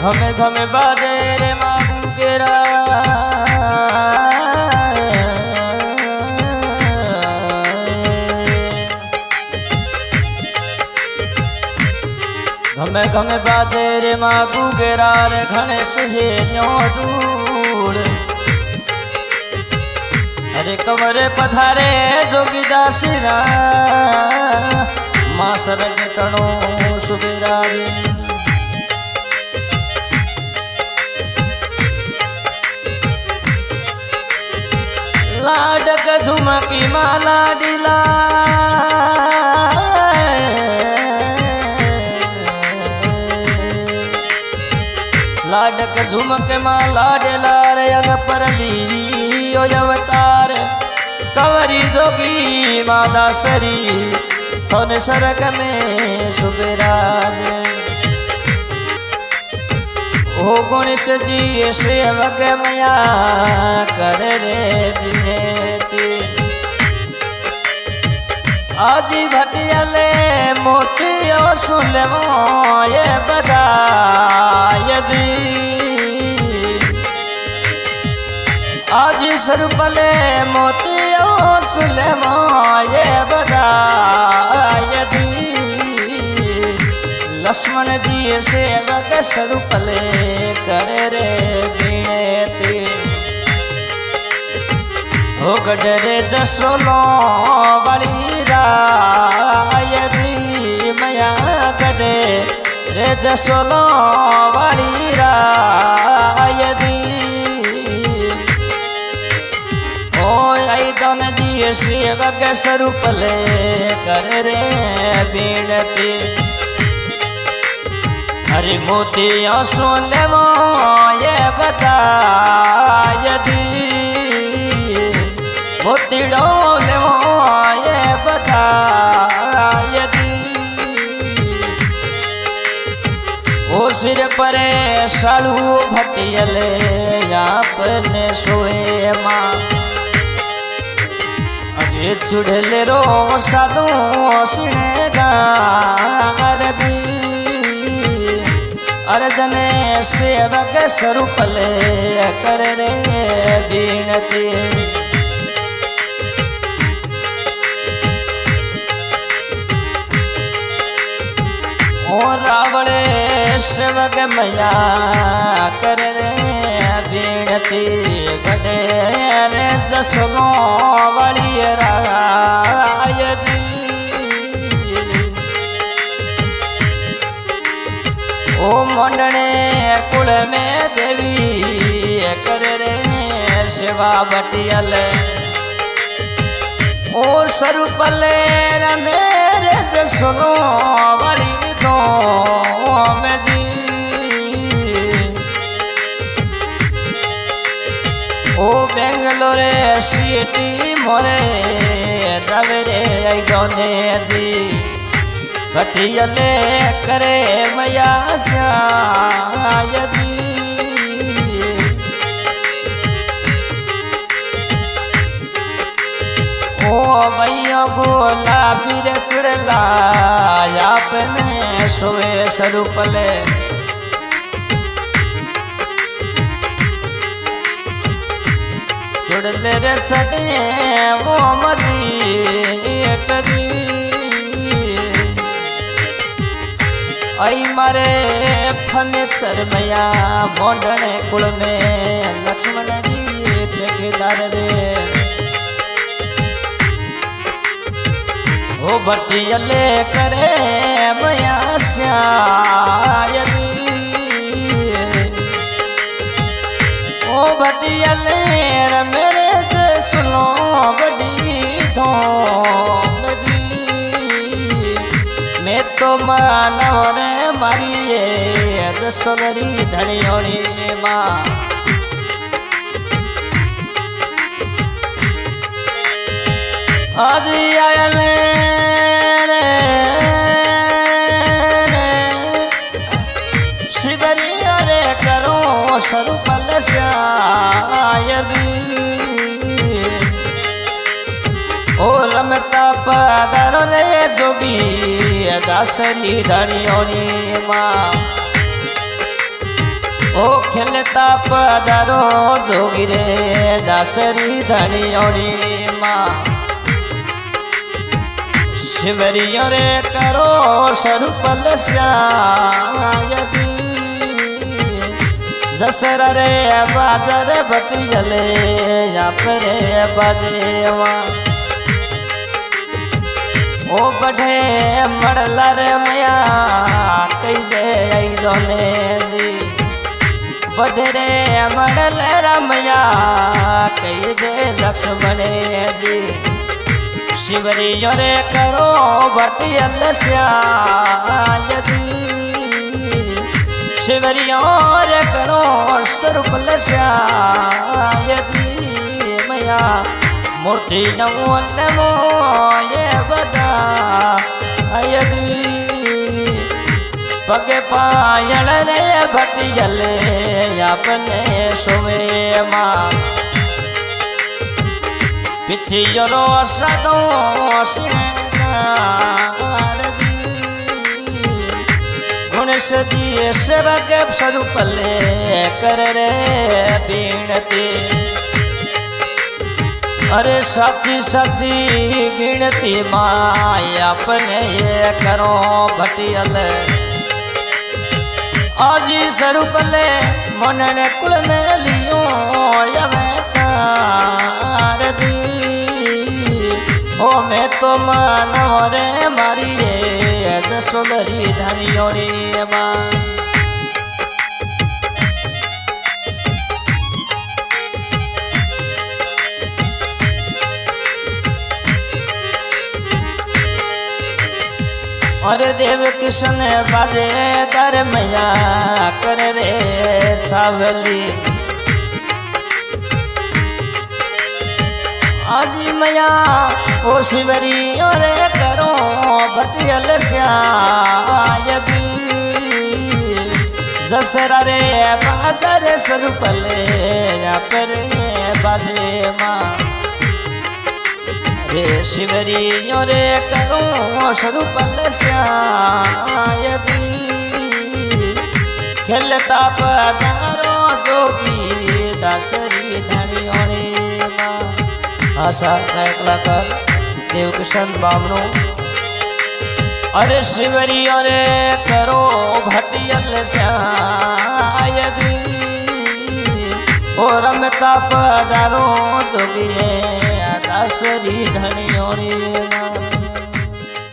घमे घमे बाजे रे मागू गेरा घमे घमे बाजे रे मागू गेरा रे गणेश हे न्योडूर अरे कमरे पधारे जोगीदासीरा मां सरग तणो सुबेरा लाडक झुमकी माला डीला लाडक झुमक माला डेला रे अंग पर ली अवतार कंवरी जोगी मादा सरी थोन सरग में सुबेराज ओ गणेश जी सेवक मया कर रे विनती आजी भटियले मोतियो सुलमो ये बदाय जी आजी सरुपले मोतियो सुलमो ये बदाय जी लक्ष्मण जी सेवक स्वरूपले करे रे विनती हो गडरे जसोलो बड़ी राय जी मया गडे रे जसोलो बड़ी राय जी ओ आई दोन जी सेवक स्वरूपले करे रे विनती अरे मोतिया सोले ये बताय दी मोती डोले ये बताय दी ओ सिर परे सालू भटियले आपने सोए माँ अरे चुड़ले रो साधु सिनेगार दी अर्जने सेवक स्वरूपले कर रे विनती ओ रावणे सेवक मया कर रे विनती गडे रे जसलो वाली राय जी ओ मंडने कुल में देवी कर रे सेवा बटियल ओ स्वरूपले मेरे जसनो बड़ी दो में जी ओ बेंगलोरे सिटी मोरे जावेरे आई दोने जी भटियले करे मया श्याय जी ओ भैया गोला बीर चुड़ला आपने सोए स्वरूपले चुड़ले रे चढ़े वो मजी टरी आई मारे फने सरमया मोडने कुल में लक्ष्मण जी ठेकेदार रे ओ भटियले करे मया श्याय ओ भटियले मेरे सुनो बड़ी धोम जी मैं तो मानव रे मारिए जसोरी धनियोनी माँ आज आयले शिवरी रे करो स्वरूपल श्याय ओ रमता पदार रे जोगी दासरी धनियोनी माँ ओ खेलता पधारो जोगी रे दासरी धनियोनी माँ शिवरियों रे करो स्वरूप श्यायजी जसरा रे बाजार भटी जले या परे बाजेवा ओ बढ़े मड़ला रे मया कैसे आई दोने जी बढ़े मड़ल रमया कैसे लक्ष्मण जी शिवरियों रे करो भटियल श्यायजी शिवरियों रे करो स्वरूप श्यायजी मया मूर्ति नमो नमो ये बदा अयजी पगे पायल रे भटियल अपने सोवे माँ पिछियों सदो श्रृंगार जी गुणेश दिए सेवक स्वरूप ले कर रे बीणती अरे सची सची गिनती माय अपने ये करो भटियल आजी स्वरूप ले मनने कुल में लियो यवेतार जी ओ मैं तो मानव रे मारी रे जसोदरी धनियोनी माँ और देव कृष्ण बाजे दर मैया कर रे सावली आजी मैया ओ शिवरी और करो भटियल श्यायजी जसरा रे बाजार स्वरूप ले पर बाजे माँ रे शिवरियों रे करो स्वरूप श्यायजी खेलता पधारो जोगी दासरी धनियोनी माँ आशा कलाकार देवकिशन बामनो अरे शिवरियों रे करो भटियल श्यायजी ओ रमता पधारो जोगी दासरी धनियोनी माँ